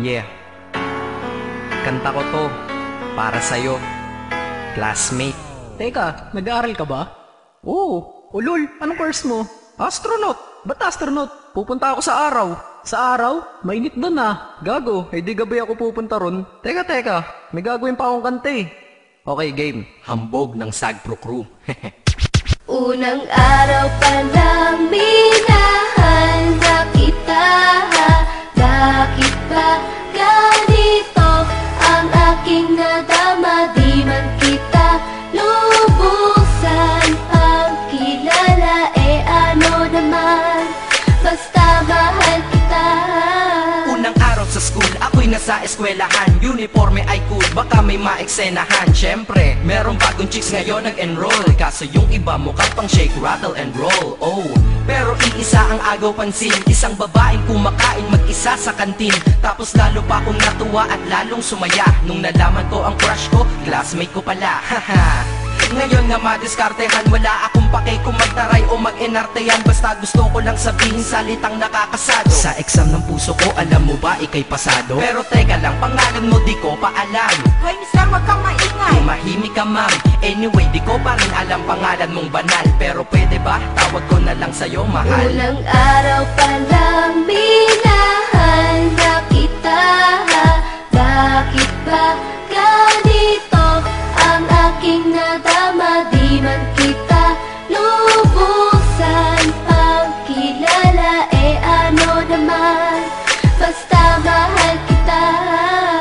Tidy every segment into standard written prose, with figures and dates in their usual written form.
Yeah, kanta ko to para sa'yo, classmate. Teka, nag-aaral ka ba? Oo. Ulol, anong course mo? Astronaut. Ba't astronaut? Pupunta ako sa araw. Sa araw? Mainit doon ah. Gago, di gabi ako pupunta ron. Teka, may gagawin pa akong kanta eh. Okay, game. Hambog ng Sagpro Crew. Unang araw pa lang minahal na kita. Bakit ba ganito ang aking nadama? Di man kita lubusan ang kilala. Ano naman, basta mahal kita. Unang araw sa school, ako'y nasa eskwelahan. Uniforme ay cool, baka may maeksenahan. Syempre, merong bagong chicks ngayon nag-enroll. Kaso yung iba mukha pang shake, rattle and roll. Oh, pero iisa ang agaw pansin. Isang babaeng kumakain mag-isa sa kantin. Tapos lalo pa akong natuwa at lalong sumaya nung nalaman ko ang crush ko, classmate ko pala. Haha. Ngayon nga madiskartehan, wala akong pake kung magtaray o mag-enartehan. Basta gusto ko lang sabihin salitang nakakasado. Sa exam ng puso ko, alam mo ba ikay pasado? Pero teka lang, pangalan mo di ko pa alam. Hoy mister, wag kang maingay. Tumahimik ka ma'am. Anyway, di ko pa rin alam pangalan mong banal. Pero pwede ba, tawag ko na lang sa'yo mahal. Unang araw pa lang minahal na kita. Bakit ba ganito ang aking nadama? Di man kita lubusan ang kilala. Ano naman, basta mahal kita.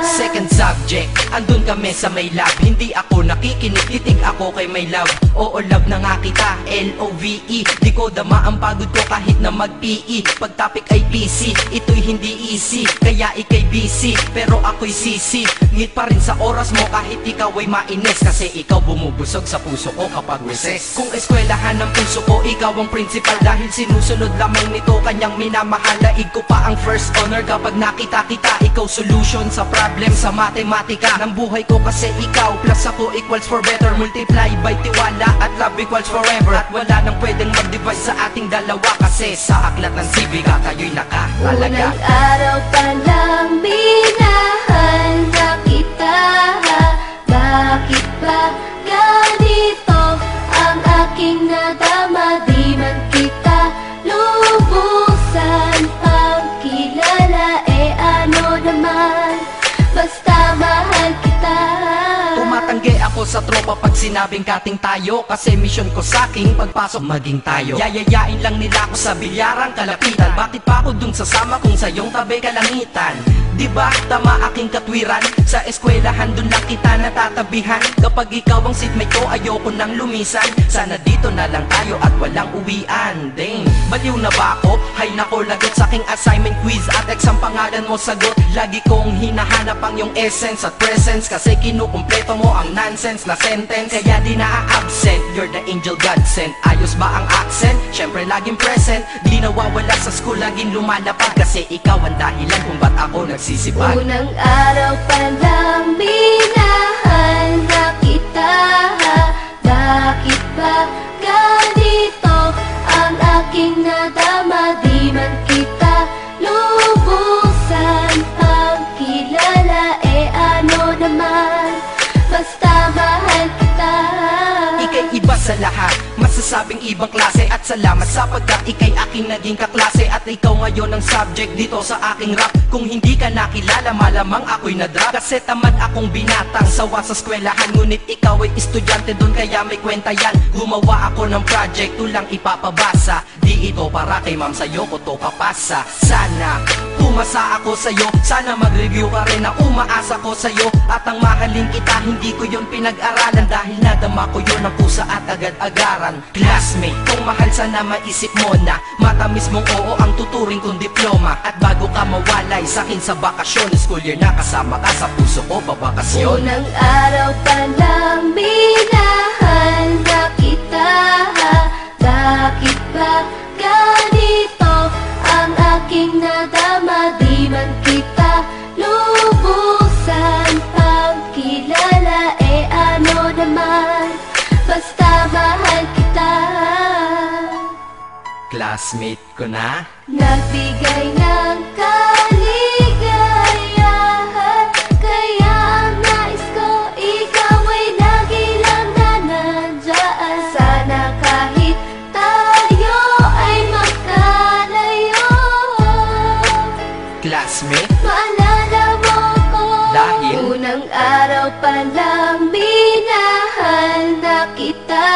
Second subject, andun kami sa may lab. Hindi ako nakikinig, titig ako kay may love. Oo, love na nga kita, L-O-V-E. Di ko dama ang pagod ko kahit na mag-PE. Pag topic ay PC, ito'y hindi easy. Kaya ikay busy, pero ako'y sisi. Ngit pa rin sa oras mo kahit ikaw ay mainis. Kasi ikaw bumubusog sa puso ko kapag recess. Kung eskwelahan ng puso ko, ikaw ang principal. Dahil sinusunod lamang nito kanyang minamahal. Laig ko pa ang first honor kapag nakita kita. Ikaw solution sa problem sa matematika ng buhay ko, kasi ikaw plus ako equals for better. Multiply by tiwala at love equals forever. At wala nang pwedeng mag-divide sa ating dalawa, kasi sa aklat ng sibika kayo'y nakahalaga. Unang araw pa lang minahal na kita. Bakit ba ganito ang aking nadama? Di man kita lubusan ang kilala. Ano naman, basta mahal kita. Tumatanggi ako sa tropa pag sinabing kating tayo, kasi mission ko sa aking pagpasok maging tayo. Yayayain lang nila ako sa bilyarang kalapitan. Bakit pa ako dun sasama kung sa iyong tabi kalangitan? Diba tama aking katwiran? Sa eskwelahan dun lang kita natatabihan. Kapag ikaw ang seatmate ko, ayoko nang lumisan. Sana dito na lang tayo at walang uwian. Dang, baliw na ba ako? Hay nako, lagot sa aking assignment quiz at exam pangalan mo sagot. Lagi kong hinahanap ang iyong essence at presence, kasi kinukumpleto mo ang nonsense na sentence. Kaya di na-absent, you're the angel God sent. Ayos ba ang accent? Syempre laging present. Di nawawala sa school, laging lumalapag, kasi ikaw ang dahilan kung ba't ako nagsisipag. Unang araw pa lang minahal na kita. Bakit ba ganito ang aking nadama? Di man kita lubusan ang kilala. Ano naman, basta mahal kita. Ika'y iba sa lahat, masasabing ibang klase. At salamat sapagkat ika'y aking naging kaklase. At ikaw ngayon ang subject dito sa aking rap. Kung hindi ka nakilala, malamang ako'y na-drop. Kasi tamad akong binatang sawa sa eskwelahan. Ngunit ikaw ay estudyante dun, kaya may kwenta yan. Gumawa ako ng project, tulang ipapabasa. Di ito para kay ma'am, sa'yo ko to papasa. Sana pumasa ako sa'yo, sana mag-review ka rin na umaasa ko sa'yo. At ang mahalin kita, hindi ko yun pinag-aralan. Dahil nadama ko yun ang pusa at agad-agaran. Classmate, kung mahal sana maisip mo na matamis mong oo ang tuturing kong diploma. At bago ka mawalay sa'kin sa bakasyon, school year na kasama ka sa puso ko pabakasyon. Unang araw pa lang minahal na kita. Bakit ba ganito ang aking nadama? Di man kita lubusan ang kilala. Ano naman, basta mahal kita. Classmate ko na. Nagbigay ng kaligaya. lang minahal na kita?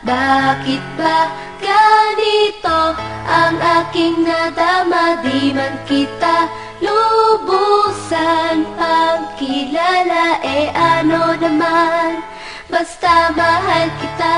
Bakit ba ganito ang aking nadama? Di man kita lubusan pagkilala, ano naman, basta mahal kita.